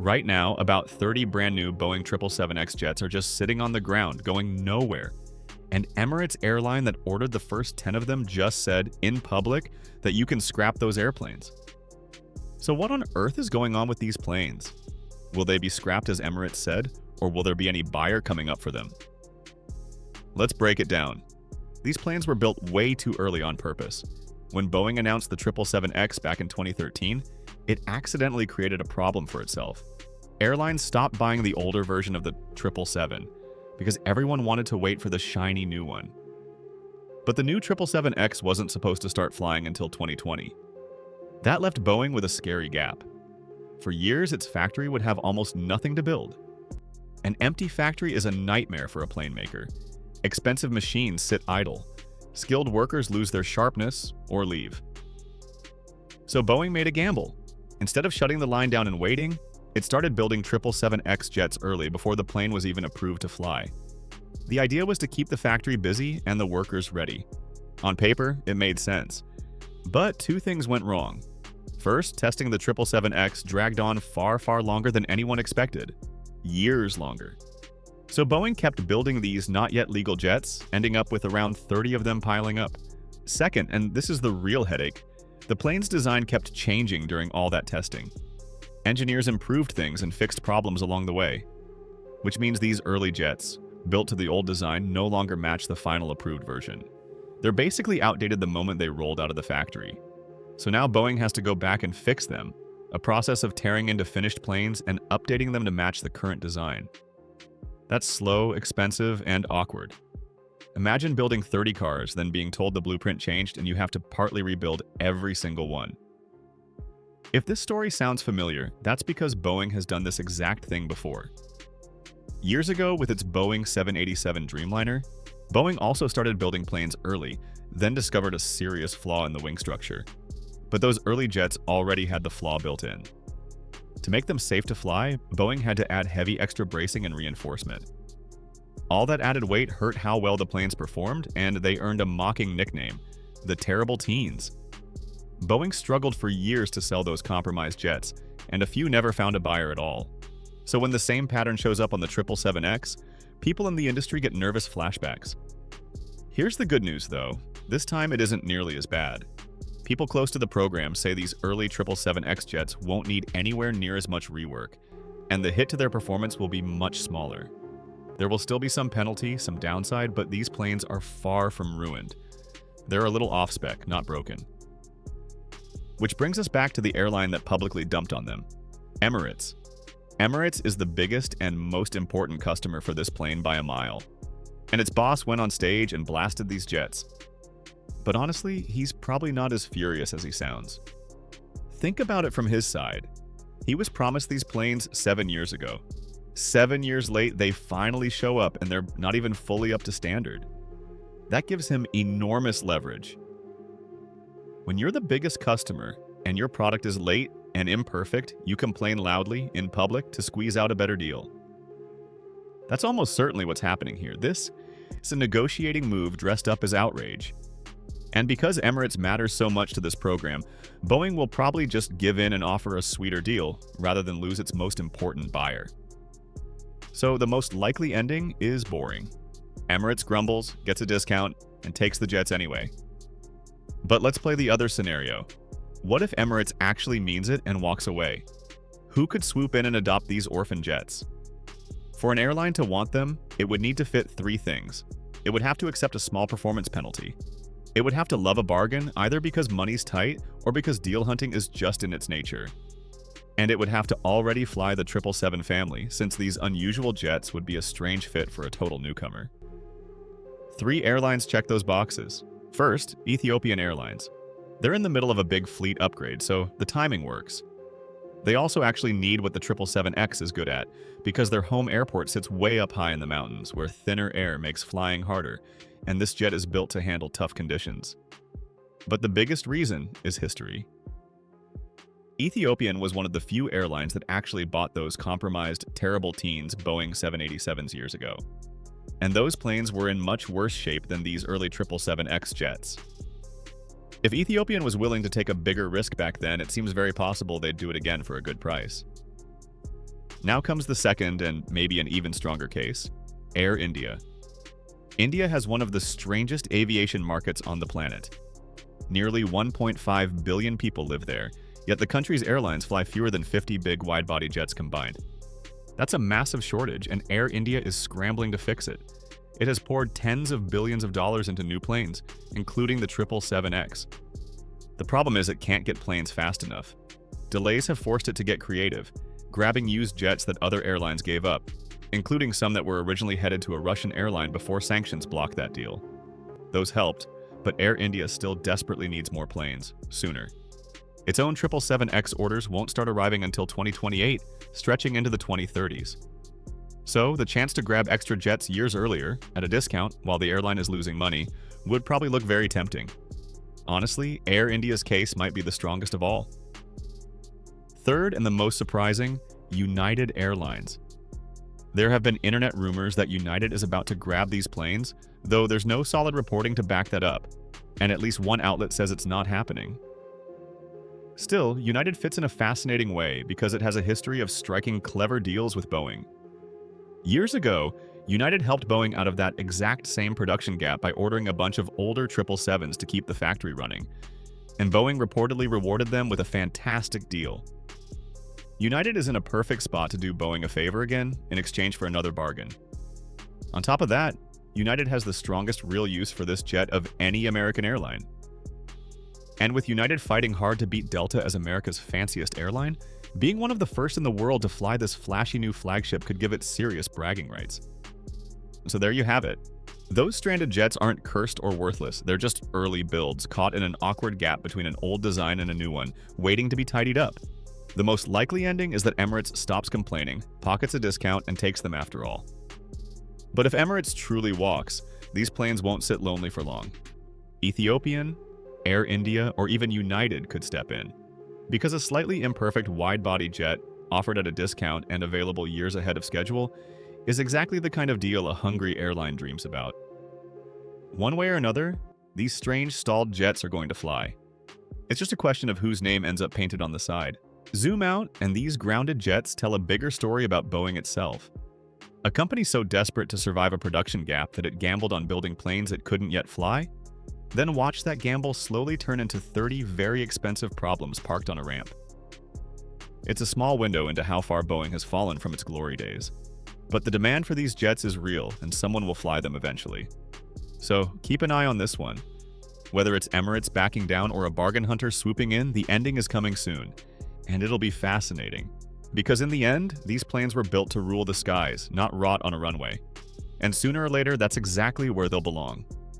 Right now, about 30 brand new Boeing 777X jets are just sitting on the ground, going nowhere. And Emirates airline that ordered the first 10 of them just said, in public, that you can scrap those airplanes. So what on earth is going on with these planes? Will they be scrapped as Emirates said, or will there be any buyer coming up for them? Let's break it down. These planes were built way too early on purpose. When Boeing announced the 777X back in 2013, it accidentally created a problem for itself. Airlines stopped buying the older version of the 777 because everyone wanted to wait for the shiny new one. But the new 777X wasn't supposed to start flying until 2020. That left Boeing with a scary gap. For years, its factory would have almost nothing to build. An empty factory is a nightmare for a plane maker. Expensive machines sit idle. Skilled workers lose their sharpness or leave. So Boeing made a gamble. Instead of shutting the line down and waiting, it started building 777X jets early before the plane was even approved to fly. The idea was to keep the factory busy and the workers ready. On paper, it made sense. But two things went wrong. First, testing the 777X dragged on far longer than anyone expected. Years longer. So Boeing kept building these not yet legal jets, ending up with around 30 of them piling up. Second, and this is the real headache, the plane's design kept changing during all that testing. Engineers improved things and fixed problems along the way, which means these early jets, built to the old design, no longer match the final approved version. They're basically outdated the moment they rolled out of the factory. So now Boeing has to go back and fix them, a process of tearing into finished planes and updating them to match the current design. That's slow, expensive, and awkward. Imagine building 30 cars, then being told the blueprint changed and you have to partly rebuild every single one. If this story sounds familiar, that's because Boeing has done this exact thing before. Years ago, with its Boeing 787 Dreamliner, Boeing also started building planes early, then discovered a serious flaw in the wing structure. But those early jets already had the flaw built in. To make them safe to fly, Boeing had to add heavy extra bracing and reinforcement. All that added weight hurt how well the planes performed, and they earned a mocking nickname, the Terrible Teens. Boeing struggled for years to sell those compromised jets, and a few never found a buyer at all. So when the same pattern shows up on the 777X, people in the industry get nervous flashbacks. Here's the good news though, this time it isn't nearly as bad. People close to the program say these early 777X jets won't need anywhere near as much rework, and the hit to their performance will be much smaller. There will still be some penalty, some downside, but these planes are far from ruined. They're a little off-spec, not broken. Which brings us back to the airline that publicly dumped on them, Emirates. Emirates is the biggest and most important customer for this plane by a mile. And its boss went on stage and blasted these jets. But honestly, he's probably not as furious as he sounds. Think about it from his side. He was promised these planes 7 years ago. 7 years late, they finally show up and they're not even fully up to standard. That gives him enormous leverage. When you're the biggest customer and your product is late and imperfect, you complain loudly in public to squeeze out a better deal. That's almost certainly what's happening here. This is a negotiating move dressed up as outrage. And because Emirates matters so much to this program, Boeing will probably just give in and offer a sweeter deal rather than lose its most important buyer. So the most likely ending is boring. Emirates grumbles, gets a discount, and takes the jets anyway. But let's play the other scenario. What if Emirates actually means it and walks away? Who could swoop in and adopt these orphan jets? For an airline to want them, it would need to fit 3 things. It would have to accept a small performance penalty. It would have to love a bargain, either because money's tight or because deal hunting is just in its nature. And it would have to already fly the 777 family, since these unusual jets would be a strange fit for a total newcomer. 3 airlines check those boxes. First, Ethiopian Airlines. They're in the middle of a big fleet upgrade, so the timing works. They also actually need what the 777X is good at, because their home airport sits way up high in the mountains, where thinner air makes flying harder, and this jet is built to handle tough conditions. But the biggest reason is history. Ethiopian was one of the few airlines that actually bought those compromised, terrible teens Boeing 787s years ago. And those planes were in much worse shape than these early 777X jets. If Ethiopian was willing to take a bigger risk back then, it seems very possible they'd do it again for a good price. Now comes the second and maybe an even stronger case: Air India. India has one of the strangest aviation markets on the planet. Nearly 1.5 billion people live there, yet the country's airlines fly fewer than 50 big wide-body jets combined. That's a massive shortage, and Air India is scrambling to fix it. It has poured tens of billions of dollars into new planes, including the 777X. The problem is it can't get planes fast enough. Delays have forced it to get creative, grabbing used jets that other airlines gave up, including some that were originally headed to a Russian airline before sanctions blocked that deal. Those helped, but Air India still desperately needs more planes, sooner. Its own 777X orders won't start arriving until 2028, stretching into the 2030s. So, the chance to grab extra jets years earlier, at a discount while the airline is losing money, would probably look very tempting. Honestly, Air India's case might be the strongest of all. Third, and the most surprising, United Airlines. There have been internet rumors that United is about to grab these planes, though there's no solid reporting to back that up, and at least one outlet says it's not happening. Still, United fits in a fascinating way because it has a history of striking clever deals with Boeing. Years ago, United helped Boeing out of that exact same production gap by ordering a bunch of older 777s to keep the factory running, and Boeing reportedly rewarded them with a fantastic deal. United is in a perfect spot to do Boeing a favor again in exchange for another bargain. On top of that, United has the strongest real use for this jet of any American airline. And with United fighting hard to beat Delta as America's fanciest airline, being one of the first in the world to fly this flashy new flagship could give it serious bragging rights. So there you have it. Those stranded jets aren't cursed or worthless, they're just early builds caught in an awkward gap between an old design and a new one, waiting to be tidied up. The most likely ending is that Emirates stops complaining, pockets a discount, and takes them after all. But if Emirates truly walks, these planes won't sit lonely for long. Ethiopian, Air India, or even United could step in. Because a slightly imperfect wide-body jet, offered at a discount and available years ahead of schedule, is exactly the kind of deal a hungry airline dreams about. One way or another, these strange stalled jets are going to fly. It's just a question of whose name ends up painted on the side. Zoom out, and these grounded jets tell a bigger story about Boeing itself. A company so desperate to survive a production gap that it gambled on building planes it couldn't yet fly, then watch that gamble slowly turn into 30 very expensive problems parked on a ramp. It's a small window into how far Boeing has fallen from its glory days. But the demand for these jets is real, and someone will fly them eventually. So keep an eye on this one. Whether it's Emirates backing down or a bargain hunter swooping in, the ending is coming soon. And it'll be fascinating. Because in the end, these planes were built to rule the skies, not rot on a runway. And sooner or later, that's exactly where they'll belong.